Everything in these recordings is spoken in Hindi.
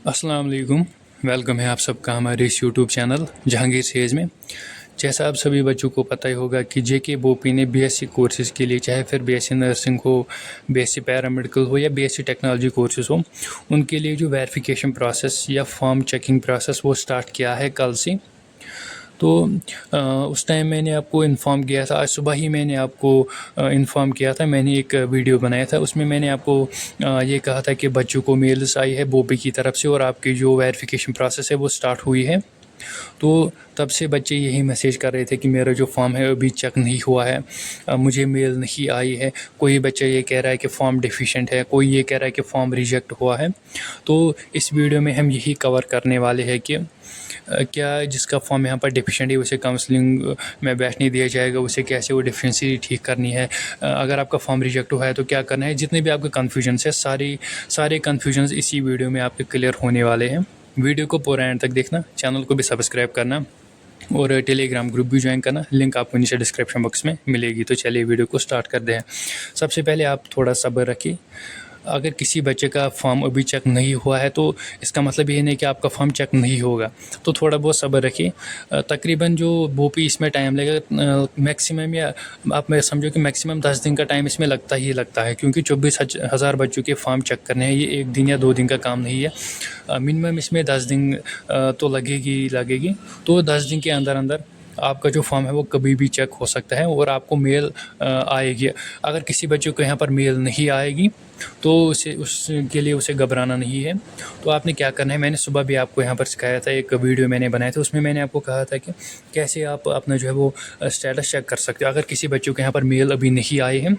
अस्सलाम वालेकुम। वेलकम है आप सबका हमारे इस यूट्यूब चैनल जहांगीर सेज में। जैसा आप सभी बच्चों को पता ही होगा कि जेके बोपी ने बीएससी कोर्सेज़ के लिए, चाहे फिर बीएससी नर्सिंग हो, बीएससी पैरामेडिकल हो या बीएससी टेक्नोलॉजी कोर्सेज़ हो, उनके लिए जो वेरिफिकेशन प्रोसेस या फॉर्म चेकिंग प्रोसेस वो स्टार्ट किया है कल से। तो उस टाइम मैंने आपको इन्फॉर्म किया था, आज सुबह ही मैंने आपको इन्फॉर्म किया था। मैंने एक वीडियो बनाया था, उसमें मैंने आपको ये कहा था कि बच्चों को मेल्स आई है बोपी की तरफ से और आपकी जो वेरिफिकेशन प्रोसेस है वो स्टार्ट हुई है। तो तब से बच्चे यही मैसेज कर रहे थे कि मेरा जो फॉर्म है अभी चेक नहीं हुआ है, मुझे मेल नहीं आई है। कोई बच्चा ये कह रहा है कि फॉर्म डिफिशेंट है, कोई ये कह रहा है कि फॉर्म रिजेक्ट हुआ है। तो इस वीडियो में हम यही कवर करने वाले हैं कि क्या जिसका फॉर्म यहाँ पर डिफिशेंट है उसे काउंसलिंग में बैठने दिया जाएगा, उसे कैसे वो डिफिशेंसी ठीक करनी है, अगर आपका फॉर्म रिजेक्ट हुआ है तो क्या करना है। जितने भी आपके कन्फ्यूजन्स है सारे कन्फ्यूजन्स इसी वीडियो में आपके क्लियर होने वाले हैं। वीडियो को पूरा एंड तक देखना, चैनल को भी सब्सक्राइब करना और टेलीग्राम ग्रुप भी ज्वाइन करना। लिंक आपको नीचे डिस्क्रिप्शन बॉक्स में मिलेगी। तो चलिए वीडियो को स्टार्ट करते हैं। सबसे पहले आप थोड़ा सब्र रखिए। अगर किसी बच्चे का फॉर्म अभी चेक नहीं हुआ है तो इसका मतलब ये नहीं कि आपका फॉर्म चेक नहीं होगा, तो थोड़ा बहुत सब्र रखिए। तकरीबन जो बोपी इसमें टाइम लगेगा मैक्सिमम, या आप मैं समझो कि मैक्सिमम 10 दिन का टाइम इसमें लगता ही लगता है, क्योंकि 24,000 बच्चों के फॉर्म चेक करने हैं। ये 1 दिन या 2 दिन का काम नहीं है। मिनिमम इसमें 10 दिन तो लगेगी। तो 10 दिन के अंदर अंदर आपका जो फॉर्म है वो कभी भी चेक हो सकता है और आपको मेल आएगी। अगर किसी बच्चे को यहाँ पर मेल नहीं आएगी तो उसके लिए उसे घबराना नहीं है। तो आपने क्या करना है, मैंने सुबह भी आपको यहाँ पर सिखाया था, एक वीडियो मैंने बनाया था, उसमें मैंने आपको कहा था कि कैसे आप अपना जो है वो स्टेटस चेक कर सकते हो। अगर किसी बच्चों के यहाँ पर मेल अभी नहीं आए हैं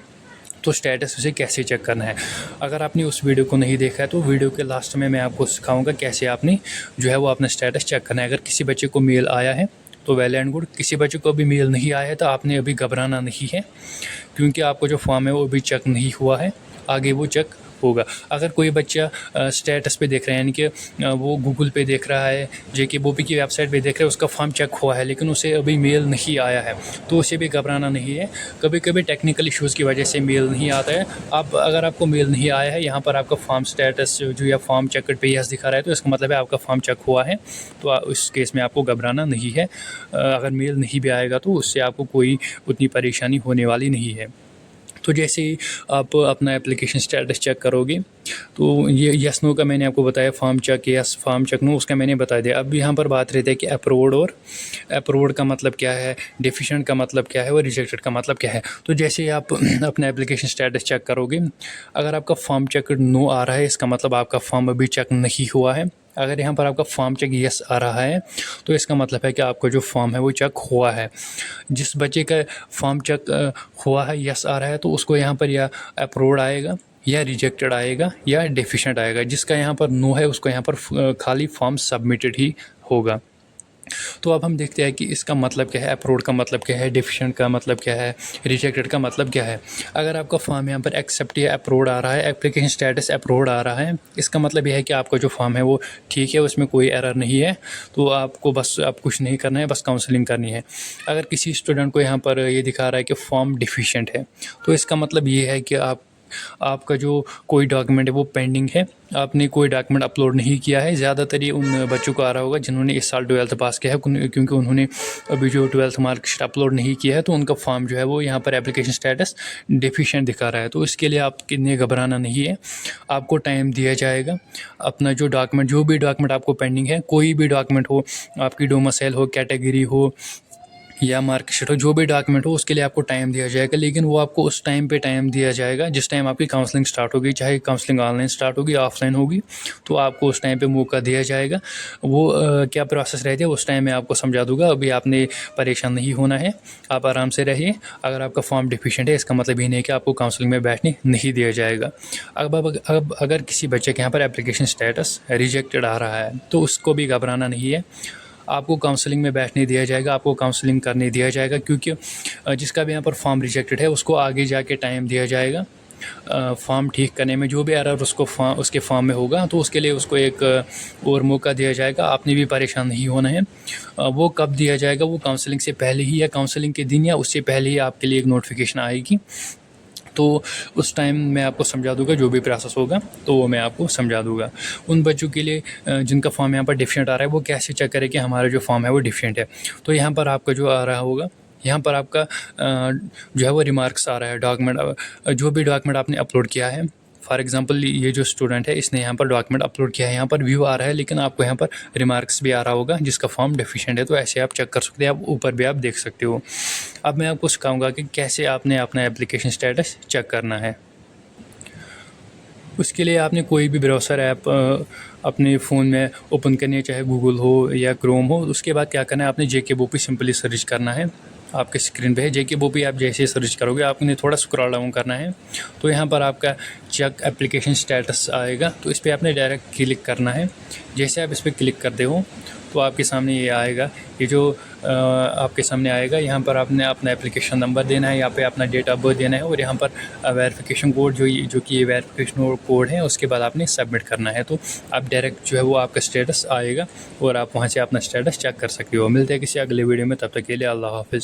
तो स्टेटस उसे कैसे चेक करना है। अगर आपने उस वीडियो को नहीं देखा है तो वीडियो के लास्ट में मैं आपको सिखाऊंगा कैसे आपने जो है वो अपना स्टेटस चेक करना है। अगर किसी बच्चे को मेल आया है तो वेल एंड गुड, किसी बच्चे को अभी मेल नहीं आया है तो आपने अभी घबराना नहीं है, क्योंकि आपको जो फॉर्म है वो अभी चेक नहीं हुआ है, आगे वो चेक होगा। अगर कोई बच्चा स्टेटस पे देख रहा है, यानी कि वो गूगल पे देख रहा है, जेके बोपी की वेबसाइट पे देख रहा है, उसका फॉर्म चेक हुआ है लेकिन उसे अभी मेल नहीं आया है, तो उसे भी घबराना नहीं है। कभी कभी टेक्निकल इश्यूज़ की वजह से मेल नहीं आता है। अगर आपको मेल नहीं आया है, यहाँ पर आपका फॉर्म स्टेटस जो या फॉर्म चेक पे यस दिखा रहा है, तो इसका मतलब है आपका फॉर्म चेक हुआ है। तो उस केस में आपको घबराना नहीं है। अगर मेल नहीं भी आएगा तो उससे आपको कोई उतनी परेशानी होने वाली नहीं है। तो जैसे ही आप अपना एप्लीकेशन स्टेटस चेक करोगे, तो ये यस नो का मैंने आपको बताया, form check yes, form check no, उसका मैंने बता दिया। अब यहाँ पर बात रहती है कि अप्रूव्ड, और अप्रूव्ड का मतलब क्या है, डेफिशिएंट का मतलब क्या है और रिजेक्टेड का मतलब क्या है। तो जैसे ही आप अपना एप्लीकेशन स्टेटस चेक करोगे, अगर आपका फॉर्म चेक नो आ रहा है, इसका मतलब आपका फॉर्म अभी चेक नहीं हुआ है। अगर यहाँ पर आपका फॉर्म चेक यस आ रहा है तो इसका मतलब है कि आपका जो फॉर्म है वो चेक हुआ है। जिस बच्चे का फॉर्म चेक हुआ है, यस आ रहा है, तो उसको यहाँ पर या अप्रूव्ड आएगा या रिजेक्टेड आएगा या डेफिशिएंट आएगा। जिसका यहाँ पर नो है उसको यहाँ पर खाली फॉर्म सबमिटेड ही होगा। तो अब हम देखते हैं कि इसका मतलब क्या है, अप्रूव्ड का मतलब क्या है, डेफिशिएंट का मतलब क्या है, रिजेक्टेड का मतलब क्या है। अगर आपका फॉर्म यहाँ पर एक्सेप्ट या अप्रूव्ड आ रहा है, एप्लीकेशन स्टेटस अप्रूव्ड आ रहा है, इसका मतलब यह है कि आपका जो फॉर्म है वो ठीक है, उसमें कोई एरर नहीं है। तो आपको बस आप कुछ नहीं करना है, बस काउंसलिंग करनी है। अगर किसी स्टूडेंट को यहाँ पर ये दिखा रहा है कि फॉर्म डिफिशिएंट है, तो इसका मतलब ये है कि आपका जो कोई डॉक्यूमेंट है वो पेंडिंग है, आपने कोई डॉक्यूमेंट अपलोड नहीं किया है। ज़्यादातर ये उन बच्चों को आ रहा होगा जिन्होंने इस साल 12th पास किया है, क्योंकि उन्होंने अभी जो 12th मार्कशीट अपलोड नहीं किया है, तो उनका फॉर्म जो है वो यहाँ पर एप्लीकेशन स्टेटस डेफिशिएंट दिखा रहा है। तो इसके लिए आप कितने घबराना नहीं है, आपको टाइम दिया जाएगा। अपना जो भी डॉक्यूमेंट आपको पेंडिंग है, कोई भी डॉक्यूमेंट हो, आपकी डोमिसाइल हो, कैटेगरी हो या मार्कशीट हो, जो भी डॉक्यूमेंट हो, उसके लिए आपको टाइम दिया जाएगा। लेकिन वो आपको उस टाइम पे टाइम दिया जाएगा जिस टाइम आपकी काउंसलिंग स्टार्ट होगी। चाहे काउंसलिंग ऑनलाइन स्टार्ट होगी, ऑफलाइन होगी, तो आपको उस टाइम पे मौका दिया जाएगा। वो क्या प्रोसेस रहती है उस टाइम मैं आपको समझा दूंगा। अभी आपने परेशान नहीं होना है, आप आराम से रहिए। अगर आपका फॉर्म डिफिशिएंट है, इसका मतलब ये नहीं कि आपको काउंसलिंग में बैठने नहीं दिया जाएगा। अब अगर किसी बच्चे के यहाँ पर एप्लीकेशन स्टेटस रिजेक्टेड आ रहा है तो उसको भी घबराना नहीं है, आपको काउंसलिंग में बैठने दिया जाएगा, आपको काउंसलिंग करने दिया जाएगा। क्योंकि जिसका भी यहाँ पर फॉर्म रिजेक्टेड है उसको आगे जाके टाइम दिया जाएगा फॉर्म ठीक करने में। जो भी एरर उसके फॉर्म में होगा तो उसके लिए उसको एक और मौका दिया जाएगा। आपने भी परेशान नहीं होना है। वो कब दिया जाएगा, वो काउंसलिंग से पहले ही या काउंसलिंग के दिन या उससे पहले ही आपके लिए एक नोटिफिकेशन आएगी तो उस टाइम मैं आपको समझा दूंगा, जो भी प्रोसेस होगा तो वो मैं आपको समझा दूंगा। उन बच्चों के लिए जिनका फॉर्म यहाँ पर डिफिशेंट आ रहा है, वो कैसे चेक करें कि हमारा जो फॉर्म है वो डिफिशेंट है। तो यहाँ पर आपका जो आ रहा होगा, यहाँ पर आपका जो है वो रिमार्क्स आ रहा है, डॉक्यूमेंट जो भी डॉक्यूमेंट आपने अपलोड किया है। फॉर एग्जांपल ये जो स्टूडेंट है, इसने यहाँ पर डॉक्यूमेंट अपलोड किया है, यहाँ पर व्यू आ रहा है, लेकिन आपको यहाँ पर रिमार्क्स भी आ रहा होगा जिसका फॉर्म डेफिशिएंट है। तो ऐसे आप चेक कर सकते हैं, आप ऊपर भी आप देख सकते हो। अब मैं आपको सिखाऊंगा कि कैसे आपने अपना एप्लीकेशन स्टेटस चेक करना है। उसके लिए आपने कोई भी ब्राउज़र ऐप अपने फ़ोन में ओपन करनी है, चाहे गूगल हो या क्रोम हो। उसके बाद क्या करना है, आपने JKBOP सिंपली सर्च करना है। आपके स्क्रीन पे है JKBOP, आप जैसे सर्च करोगे आपने थोड़ा स्क्रॉल डाउन करना है, तो यहाँ पर आपका चेक एप्लीकेशन स्टेटस आएगा, तो इस पर आपने डायरेक्ट क्लिक करना है। जैसे आप इस पर क्लिक करते हो तो आपके सामने ये आएगा, ये जो आपके सामने आएगा, यहाँ पर आपने अपना एप्लीकेशन नंबर देना है, यहाँ पे अपना डेट ऑफ बर्थ देना है, और यहाँ पर वेरिफिकेशन कोड जो कि ये वेरिफिकेशन कोड है, उसके बाद आपने सबमिट करना है। तो आप डायरेक्ट जो है वो आपका स्टेटस आएगा और आप वहाँ से अपना स्टेटस चेक कर सकते हो। मिलते हैं किसी अगले वीडियो में, तब तक के लिए अल्लाह हाफिज़।